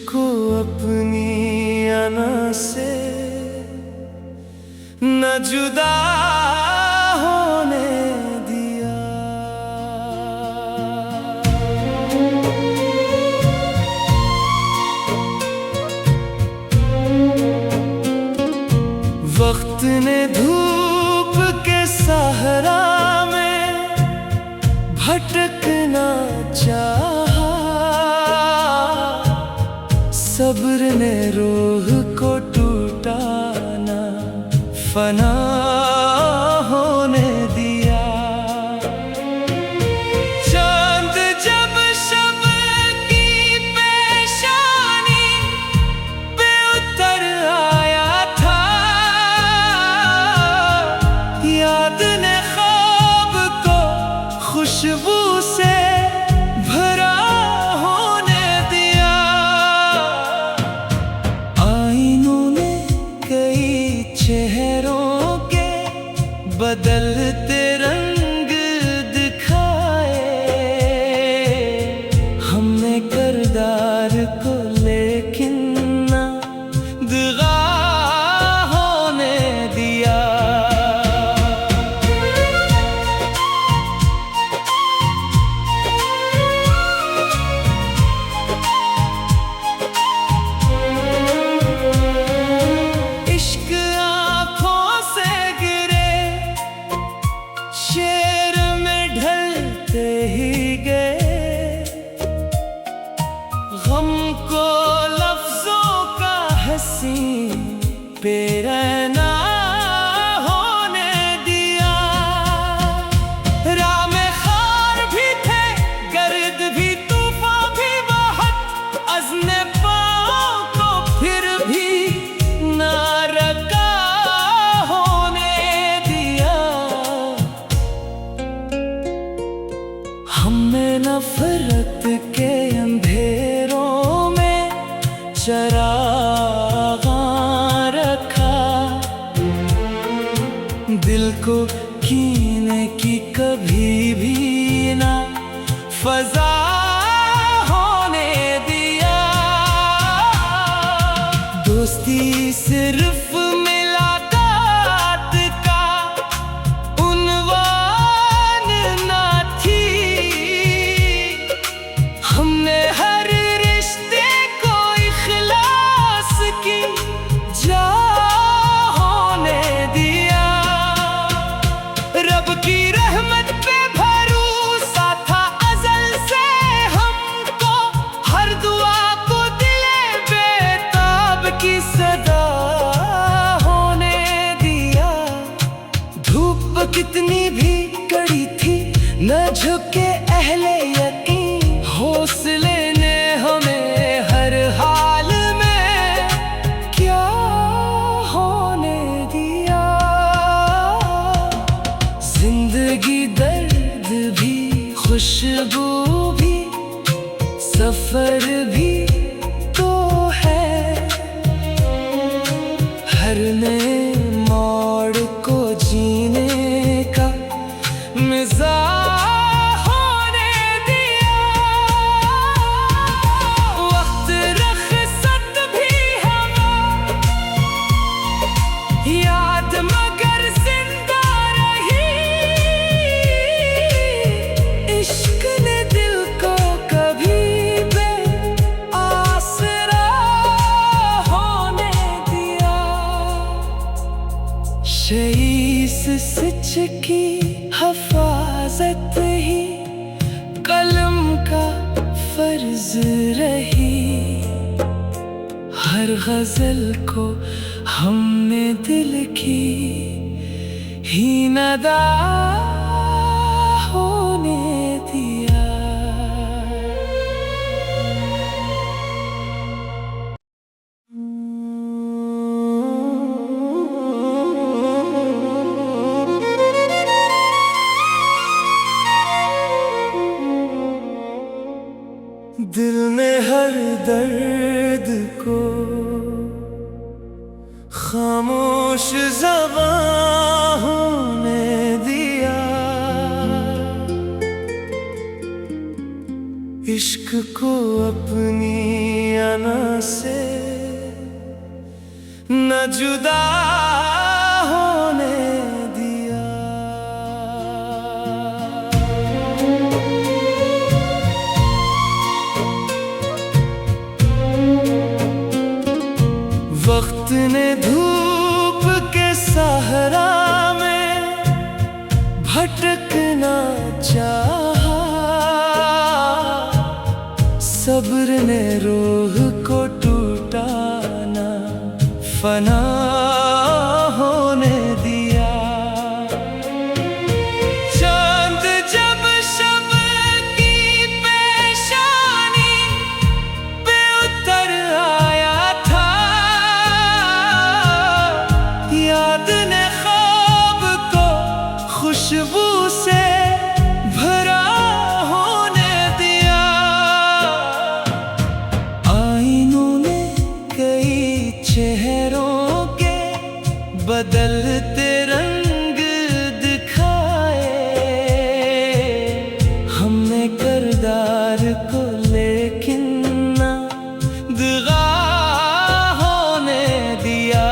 को अपनी अना से न जुदा होने दिया। वक्त ने धूप के सहारा में भटकना चाहा, सब्र ने रूह को टूटा ना फना होने दिया। चांद जब शब की पेशानी पे उतर आया था, याद ने ख्वाब को खुशबू से भरा होने दिया। आईनों ने कई चेहरों के बदलते रंग दिखाए, हमने किरदार को लेकिन ना दिगा होने दिया। इश्क आँखों से गिरे शेर में ढलते ही गए, गम को लफ्जों का हंसी बेरहना होने दिया। राह में खार भी थे, गर्द भी, तूफान भी बहुत, अज़्ने पाँव को फिर भी ना रका होने दिया। हमने नफरत के अंधेरों में चराग़ रखा, दिल को कीने की कभी भी ना फज़ा होने दिया। दोस्ती सिर्फ मुलाकात का उन्वान ना थी, हमने हर रिश्ते को इखलास की जा होने दिया। रब की रहमत पे भरोसा था अज़ल से हमको, हर दुआ को दिले बेताब की सदा होने दिया। धूप कितनी भी कड़ी थी, न झुके अहले यकीन, हौसले ने हमें हर हाल में क्या होने दिया। जिंदगी दर्द भी, खुशबू भी, सफर भी तो है, हर नए मोड़ को जीने का मिज़ाज होने दिया। वक्त रख़्सत भी हवा, याद मगर जिंदा रही। इश्क ने दिल को कभी बेआसरा होने दिया। शईस सच की हिफाज़त ही कलम का फर्ज रही, हर गज़ल को हमने दिल की ही नदा होने दिया। दिल ने हर दर्द को खामोश ज़बां होने दिया। इश्क को अपनी अना से न जुदा होने दिया। वक्त ने धूप के सहारा में भटकना चाहा, सब्र ने रूह को टूटा ना फना होने दिया। चांद जब शब की पेशानी पे उतर आया था, याद ने ख्वाब को खुशबू से भरा होने दिया। आईनों ने कई चेहरों के बदलते रंग दिखाए, हमने किरदार को लेकिन ना दगा होने दिया।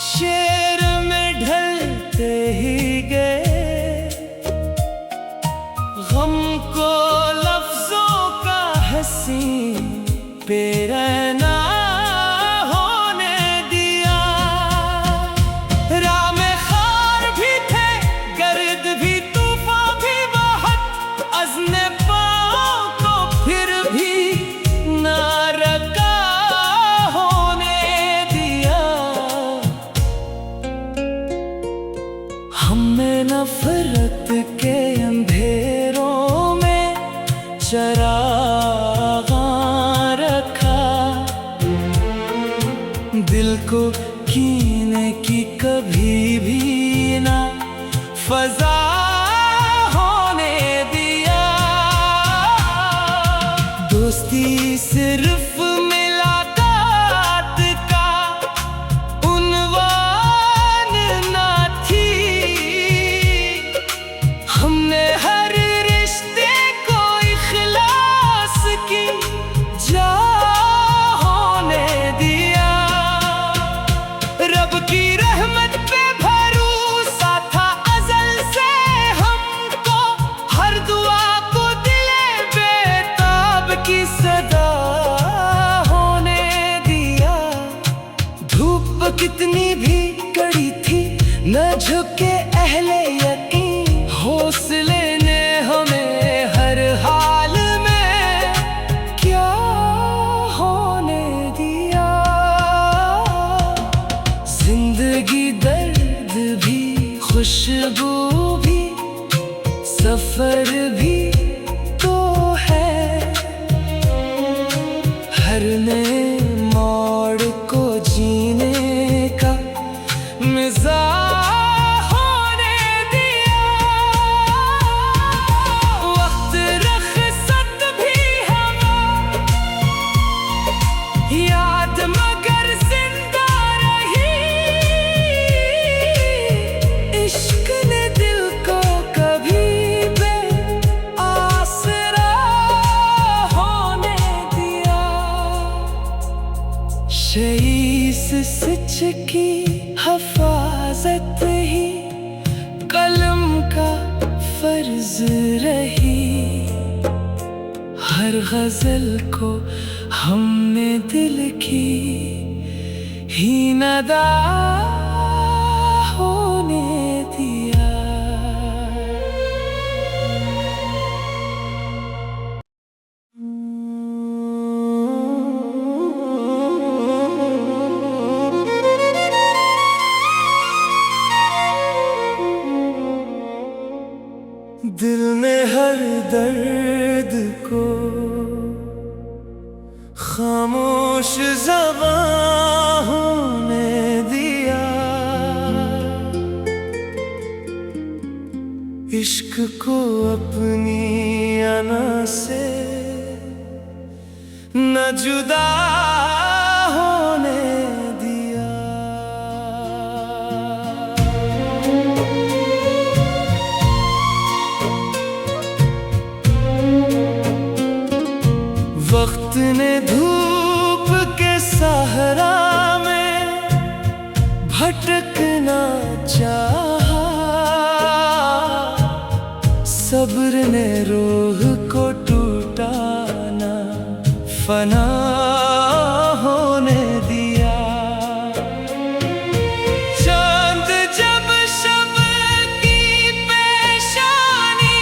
शेर में ढलते ही गए, गम को लफ्जों का हंसी बेरहना होने दिया। राह में खार भी थे, गर्द भी, तूफान भी बहुत, अज़्ने पाँव को फिर भी ना रका होने दिया। हमने नफरत के अंधेरों में चरागा रखा, दिल को कीने की कभी भी ना फजा होने दिया। दोस्ती सिर्फ मुलाकात का उन्वान ना थी, हमने हर रिश्ते को इखलास की जा होने दिया। रब की रहमत पे भरोसा था अज़ल से हमको, हर दुआ को दिले बेताब की सदा होने दिया। धूप कितनी भी कड़ी थी, न झुके अहले यकीन, हौसले ने हमें हर हाल में क्या होने दिया। जिंदगी दर्द भी, खुशबू भी, सफर भी तो है। हर नए मोड़ को जीने का मिज़ाज होने दिया। वक्त रख़्सत भी हवा, याद मगर जिंदा रही। इश्क ने दिल को कभी बेआसरा होने दिया। शईस सच की हिफाजत ही कलम का फर्ज रही। हर गजल को हमने दिल की ही नदा होने दिया। दिल ने हर दर्द को खामोश ज़बां होने दिया। इश्क को अपनी अना से न जुदा होने दिया। वक्त ने धूप के सहारा में भटकना चाहा, सब्र ने रूह को टूटाना फना होने दिया। चांद जब शब की पेशानी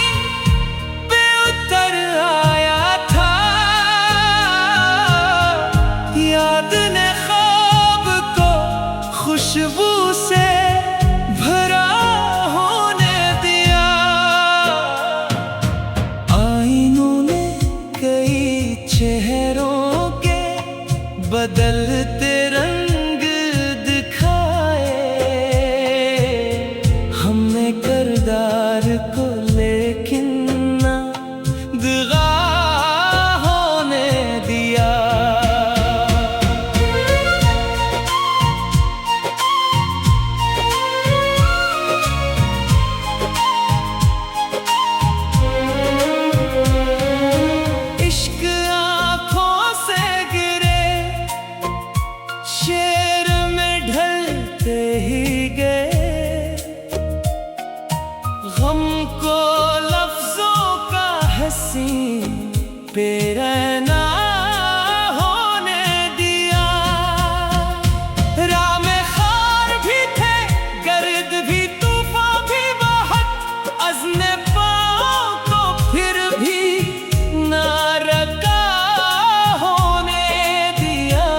पे उतर आया था, याद ने ख्वाब को खुशबू से भरा होने दिया। आईनों ने कई चेहरों के बदलते रंग दिखाए, हमने किरदार को लेकिन ना दगा होने दिया। इश्क आँखों से गिरे शेर में ढलते ही गए, गम को लफ्जों का हंसी बेरहना होने दिया। राह में खार भी थे, गर्द भी, तूफान भी बहुत, अज़्ने पाँव को फिर भी ना रका होने दिया।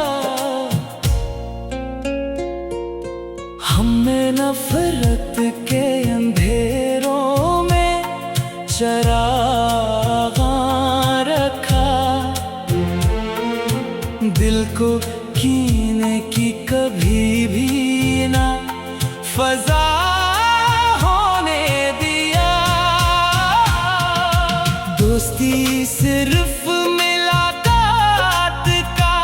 हमने नफरत के अंधेरों में चरागा रखा, दिल को कीने की कभी भी ना फजा होने दिया। दोस्ती सिर्फ मुलाकात का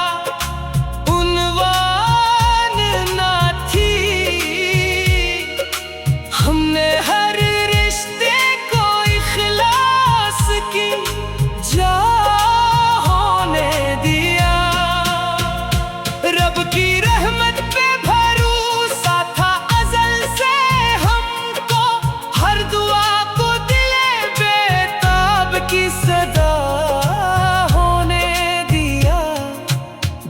उन्वान ना थी, हमने हर रिश्ते को इखलास की जा होने दिया। रब की रहमत पे भरोसा था अज़ल से हमको, हर दुआ को दिले बेताब की सदा होने दिया।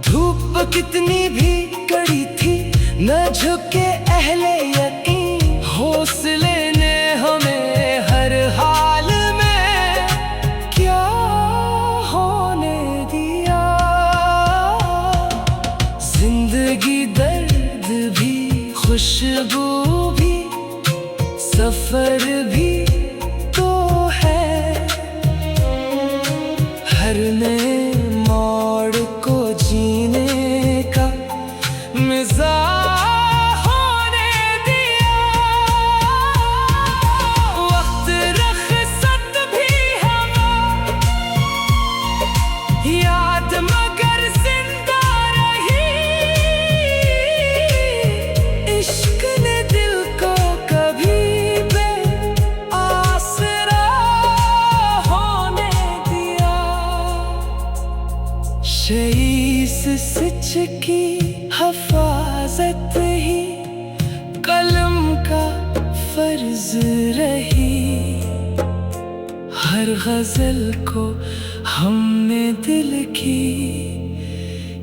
धूप कितनी भी कड़ी थी, न झुके अहले यकीन, हौसले ने हमें हर हाल में क्या होने दिया। जिंदगी दर्द भी, खुशबू भी, सफर भी तो है, हर नए मोड़ को जीने का मिज़ाज होने दिया। वक्त रख़्सत भी हवा, याद मगर जिंदा रही। इश्क ने दिल को कभी बेआसरा होने दिया। शईस सच की हिफाजत ही कलम का फर्ज रही, हर गजल को हमने दिल की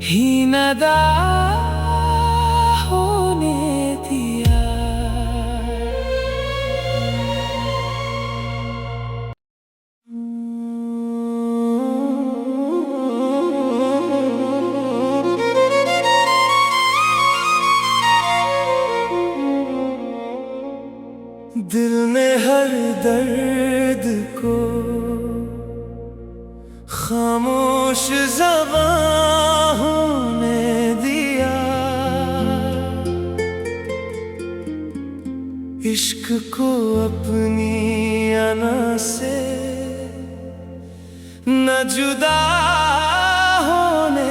ही नदा होने दिया। दिल ने हर दर्द को खामोश ज़बान होने दिया। इश्क को अपनी अना से न जुदा होने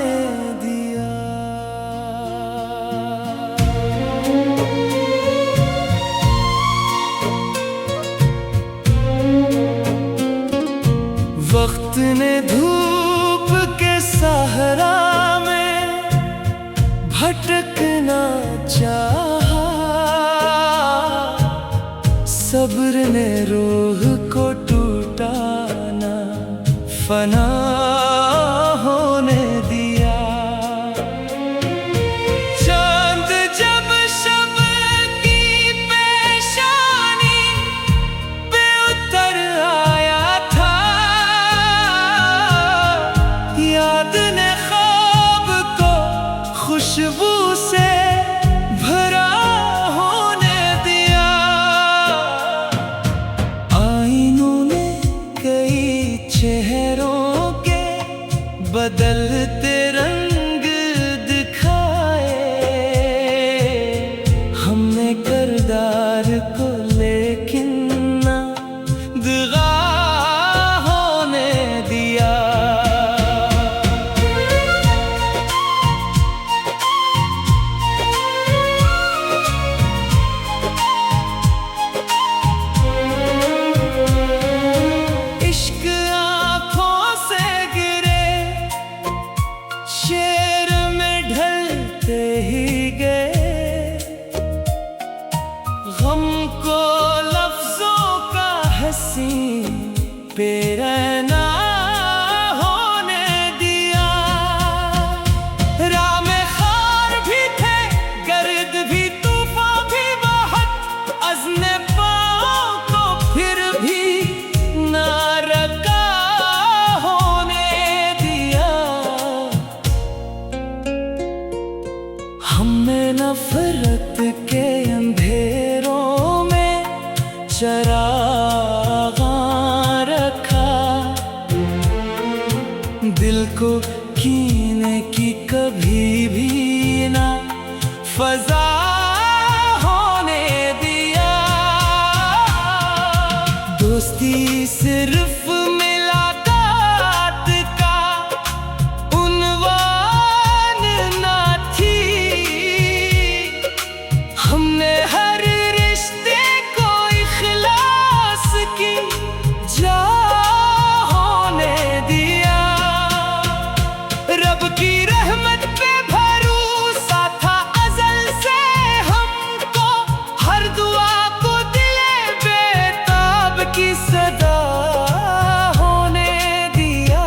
भटकना चाहा, सब्र ने रूह को टूटा ना फना होने दिया। चांद जब शब की पेशानी पे उतर आया था, याद ने ख्वाब को खुशबू से भरा होने दिया। आईनों ने कई चेहरों के बदलते रंग दिखाए, हमने किरदार को लेकिन ना दिगा होने दिया। इश्क आँखों से गिरे, शेर में ढलते ही गए, गम को लफ्जों का हंसी बेरहना होने दिया। राह में खार भी थे, गर्द भी, तूफान भी बहुत, अज़्ने पाँव को फिर भी ना रका होने दिया। हमने नफरत के अंधेरों में चरागा रखा, दिल को कीने की कभी भी ना फजा होने दिया। दोस्ती सिर्फ मुलाकात का उन्वान ना थी, हमने हर रिश्ते को इखलास की जा होने दिया। रब की रहमत पे भरोसा था अज़ल से हमको, हर दुआ को दिले बेताब की सदा होने दिया।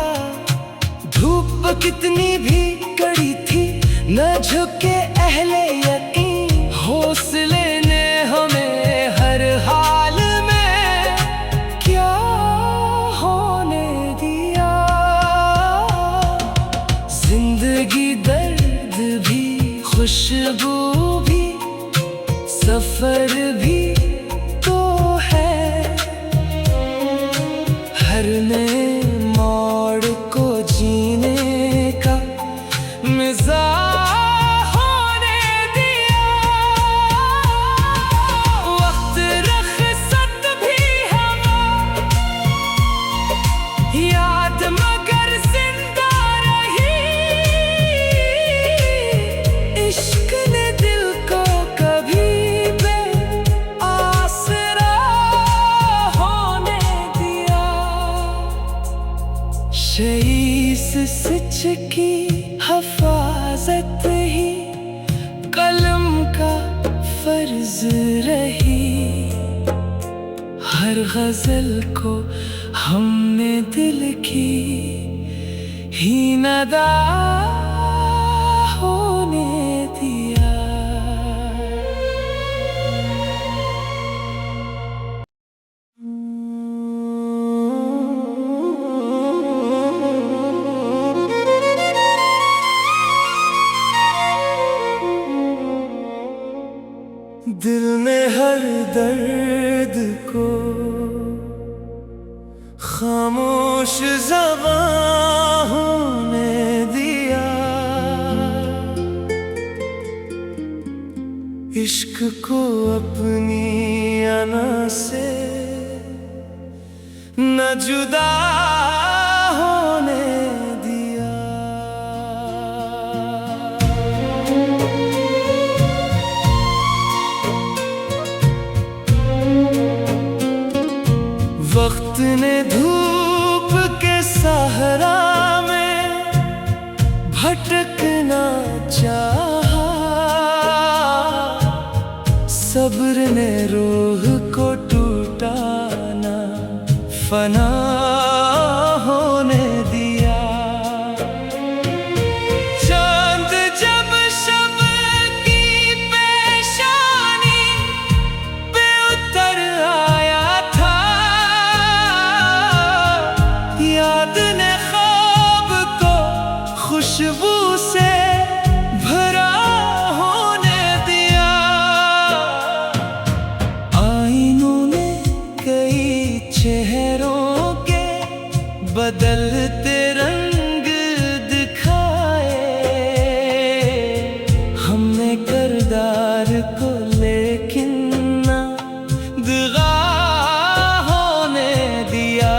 धूप कितनी भी कड़ी थी, न झुके अहले यकीन, हौसले ने हमें हर हाल में क्या होने दिया। जिंदगी दर्द भी, खुशबू भी, सफर भी तो है, हर नए मोड़ को जीने का मिज़ाज होने दिया। वक्त रख़्सत भी हवा, याद मगर जिंदा रही, इश्क ने दिल को कभी बेआसरा होने दिया। शईस सच की हिफाजत ही कलम का फर्ज रही, हर गजल को हमने दिल की ही नदा होने दिया। दिल ने हर दर्द को खामोश ज़बां होने दिया। इश्क को अपनी अना से न जुदा होने दिया। वक्त ने धूप के सहारा में भटकना चाहा, सब्र ने रूह को टूटा ना फना होने दिया। चांद जब शब की पेशानी पे उतर आया था, याद ने ख्वाब को खुशबू से भरा होने दिया। आईनों ने कई चेहरों के बदलते रंग दिखाए, हमने किरदार को लेकिन ना दिगा होने दिया।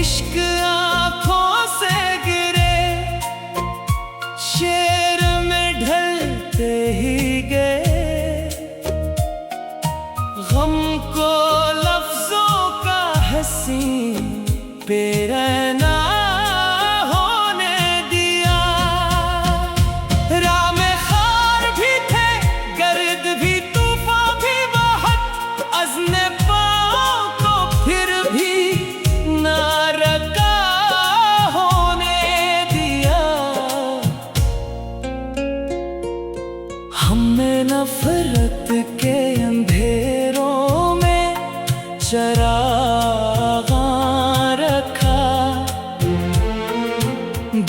इश्क आँखों से गिरे, शेर में ढलते ही गए। गम को लफ्जों का हंसी बेरहना होने दिया। राह में खार भी थे, गर्द भी, तूफान भी बहुत, अज़्ने पाँव को फिर भी ना रका होने दिया। हमने नफरत के अंधेरों में चरागा रखा,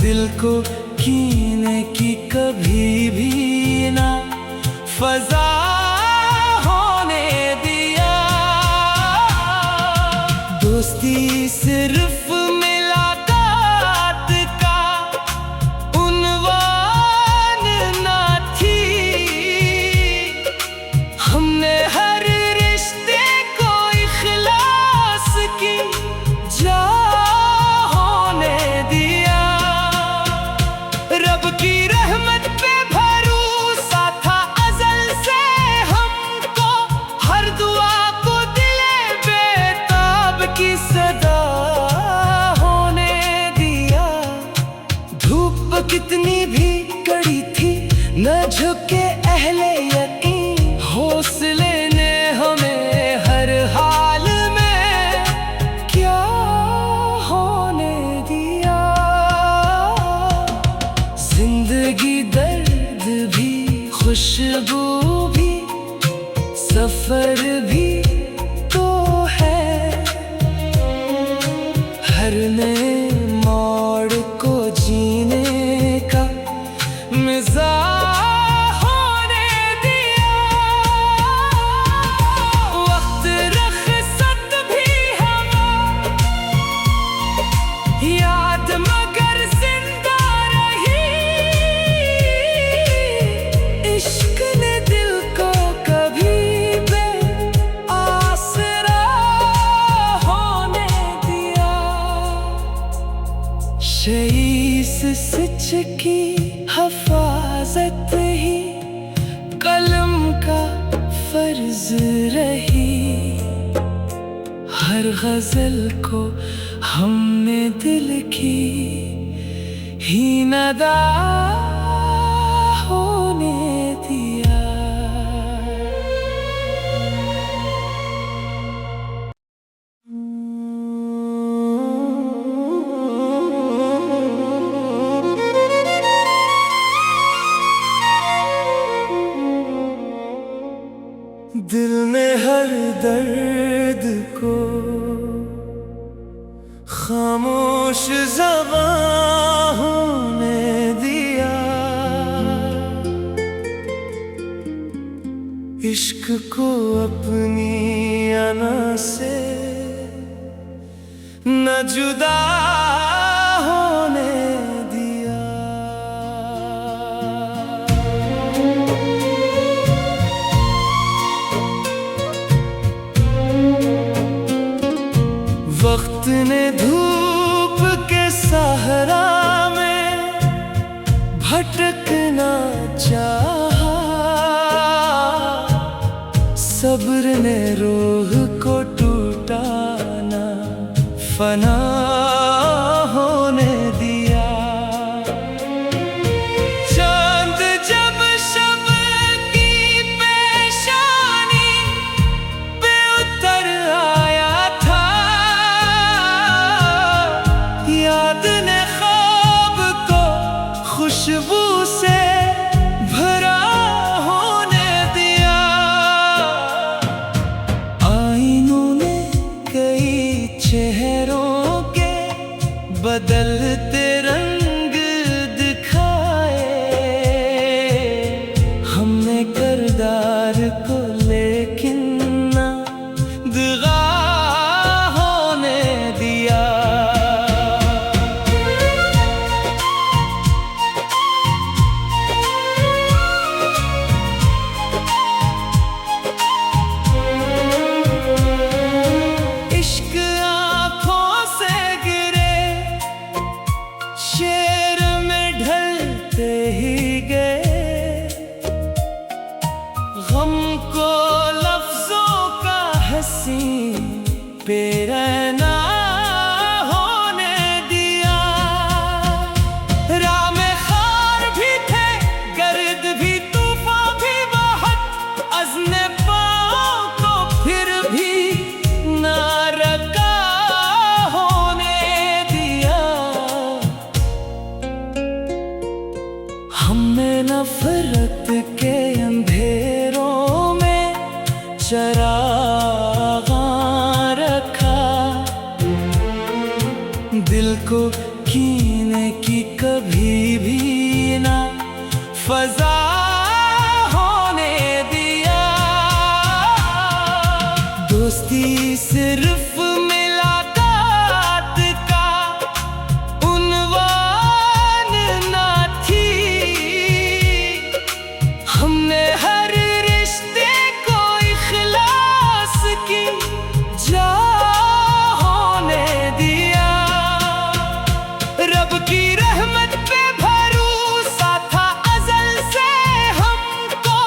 दिल को कीने की कभी भी ना फजा होने दिया। दोस्ती सिर्फ मुलाकात का उन्वान ना थी, हमने हर रिश्ते को इखलास की जा होने दिया। रब की रहमत पे भरोसा था अज़ल से हमको, हर दुआ को दिले बेताब की सदा होने दिया। धूप कितनी भी कड़ी थी, न झुके अहले यकीन, हौसले ने हमें हर हाल में क्या होने दिया। जिंदगी दर्द भी, खुशबू भी, सफर भी तो है। हर नए मोड़ को जीने का मिज़ाज होने दिया। वक्त रख़्सत भी हवा, याद मगर जिंदा रही। इश्क ने दिल को कभी बेआसरा होने दिया। शईस सच की हिफाजत ही कलम का फर्ज रही। हर गजल को हमने दिल की ही नदा होने दिया। दिल ने हर दर्द को खामोश ज़बान होने दिया। इश्क को अपनी अना से न जुदा होने दिया। वक्त ने धूप के सहारा में भटकना चाहा, सब्र ने रूह को टूटा टूटा ना फना होने दिया। चांद जब शब की पेशानी पे उतर आया था, याद ने ख्वाब को खुशबू से भरा होने दिया। आईनों ने कई चेहरों के बदलते रंग दिखाए, हमने किरदार को लेकिन ना दगा होने दिया। इश्क आँखों से गिरे, शेर में ढलते ही गए, गम को लफ्जों का हंसी बेरहना होने दिया। राह में खार भी थे, गर्द भी, तूफान भी बहुत, अज़्ने पाँव को फिर भी ना रका होने दिया। हमने नफरत के अंधेरों में चराग़ रखा, दिल को कीने की कभी भी ना फ़ज़ा होने दिया। दोस्ती सिर्फ मुलाकात का उन्वान ना थी, हमने हर रिश्ते को इख़लास की जा होने दिया। रब की रहमत पे भरोसा था अज़ल से हमको,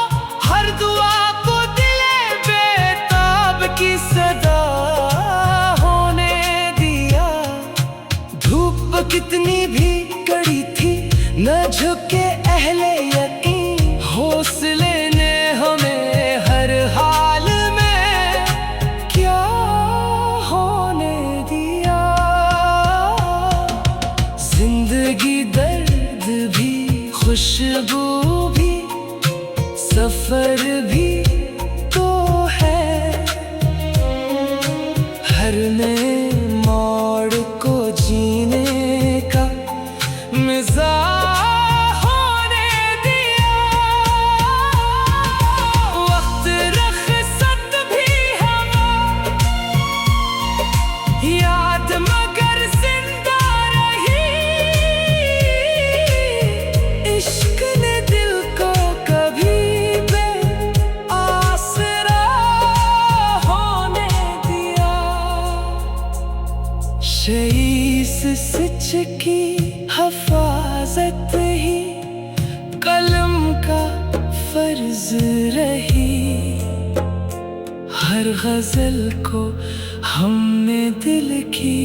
हर दुआ को दिले बेताब की सदा होने दिया। धूप कितनी भी कड़ी थी, न झुके अहले यकीन, हौसले ने हमें हर हाल में क्या होने दिया। जिंदगी दर्द भी, खुशबू भी, सफर भी तो है, हर नए मोड़ को जीने का मिज़ाज होने दिया। वक्त रख़्सत भी हवा, याद मगर जिंदा रही, इश्क ने दिल को कभी बेआसरा होने दिया। शईस सच की हफाजत ही कलम का फर्ज रही, हर गजल को हमने दिल की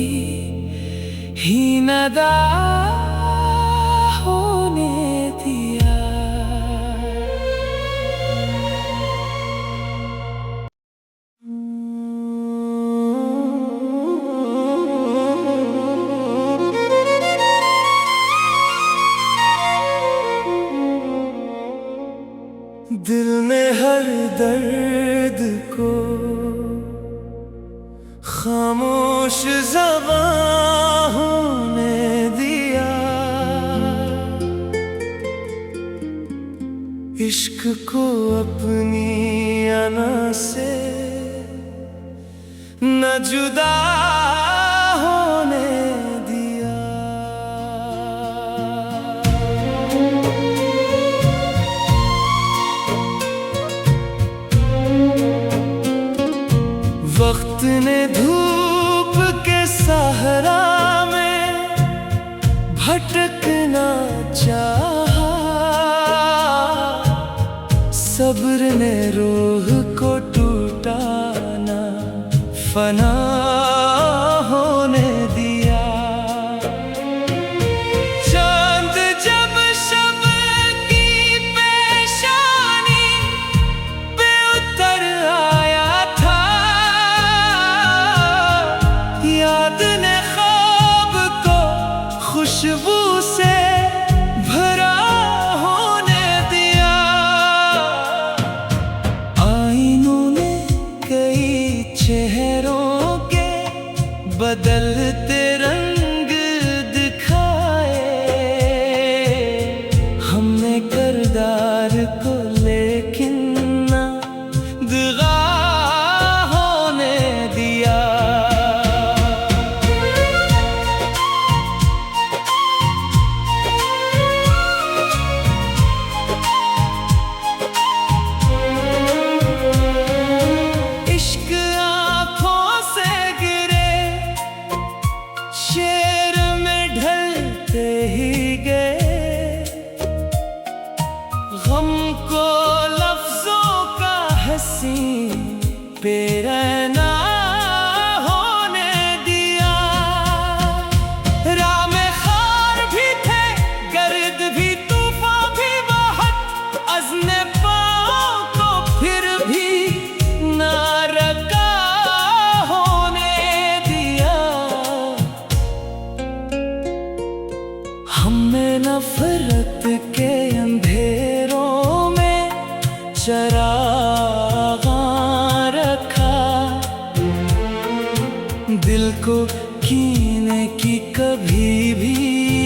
ही नदा होने दिया। दिल ने हर दर्द को खामोश ज़बां होने दिया। इश्क को अपनी अना से न जुदा होने दिया। वक्त ने धूप के सहारा में भटकना चाहा, सब्र ने रूह को टूटा ना फना बेरहना होने दिया। राह में खार भी थे, गर्द भी, तूफान भी बहुत, अज़्ने पाँव को फिर भी ना रका होने दिया। हमने नफरत के अंधेरों में चरागा रखा, दिल को कीने की कभी भी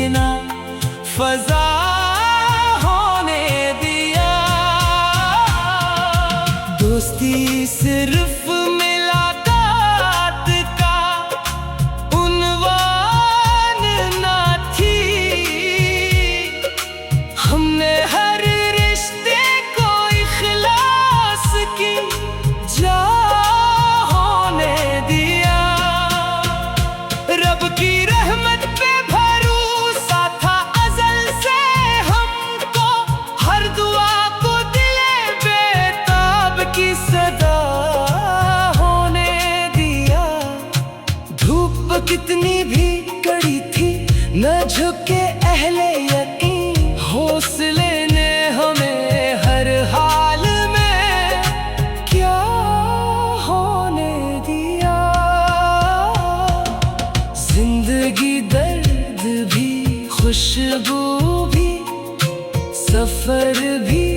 ना फजा होने दिया। दोस्ती सिर्फ मुलाकात का उन्वान ना थी, हमने हर रिश्ते को इखलास की जा होने दिया। रब की रहमत पे भरोसा था अज़ल से हमको, हर दुआ को दिले बेताब की सदा होने दिया। धूप कितनी भी कड़ी थी, न झुके अहले यकीन, हौसले ने हमें हर हाल में क्या होने दिया। जिंदगी दर्द भी, खुशबू भी, सफर भी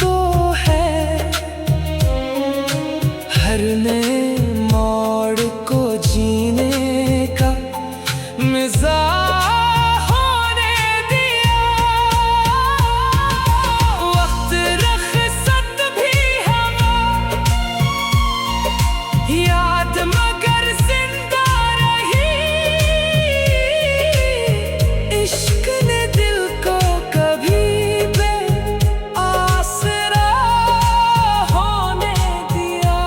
तो है। हर नए मोड़ को जीने का मिज़ाज होने दिया। वक्त रख़्सत भी हवा, याद मगर जिंदा रही। इश्क ने दिल को कभी बेआसरा होने दिया।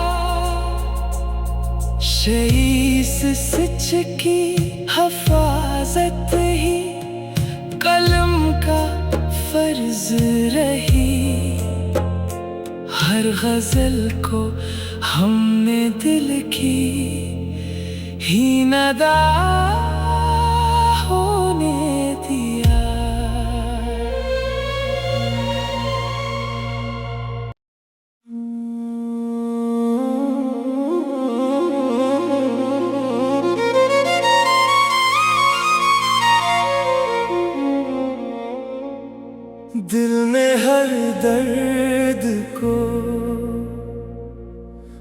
शईस सच की हिफाजत ही कलम का फर्ज रही। हर गजल को हमने दिल की ही नदा होने दिया। दिल ने हर दर्द को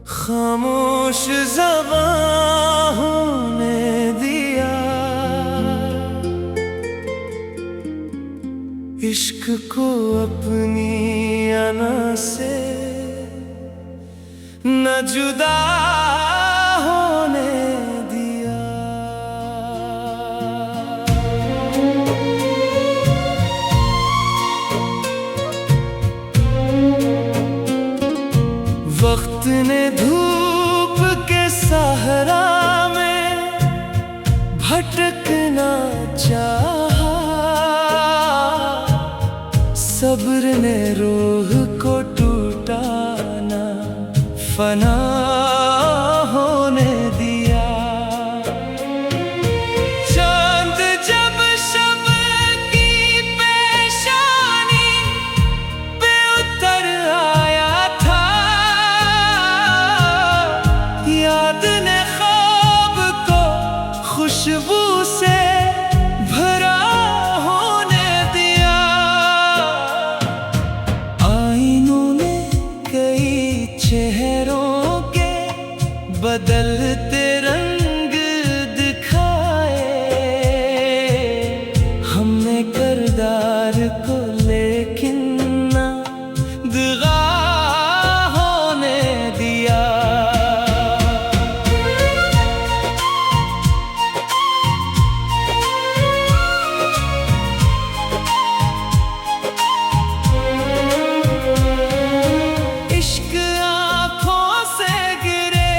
खामोश ज़बां होने दिया। इश्क को अपनी अना से न जुदा होने दिया। वक्त ने धूप के सहारा में भटकना चाहा, सब्र ने रूह को टूटाना फना होने दिया। चांद जब शब की पेशानी पे उतर आया था, याद ने ख्वाब को खुशबू से भरा होने दिया। आईनों ने कई चेहरों के बदलते रंग दिखाए। हमने किरदार को लेकिन ना दगा होने दिया। इश्क आँखों से गिरे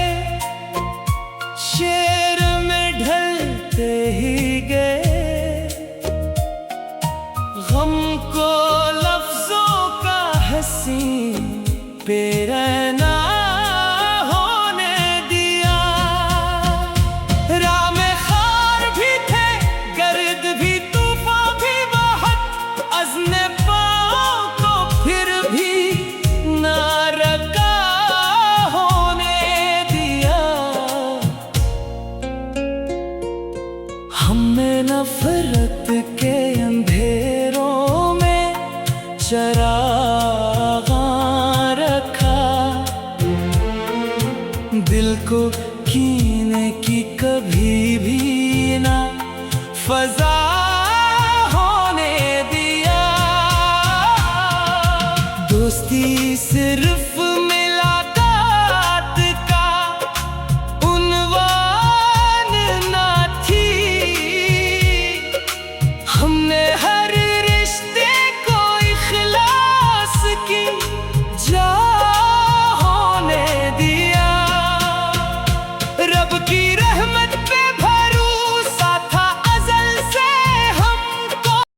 दिल को कीने की कभी भी ना फजा होने दिया। दोस्ती से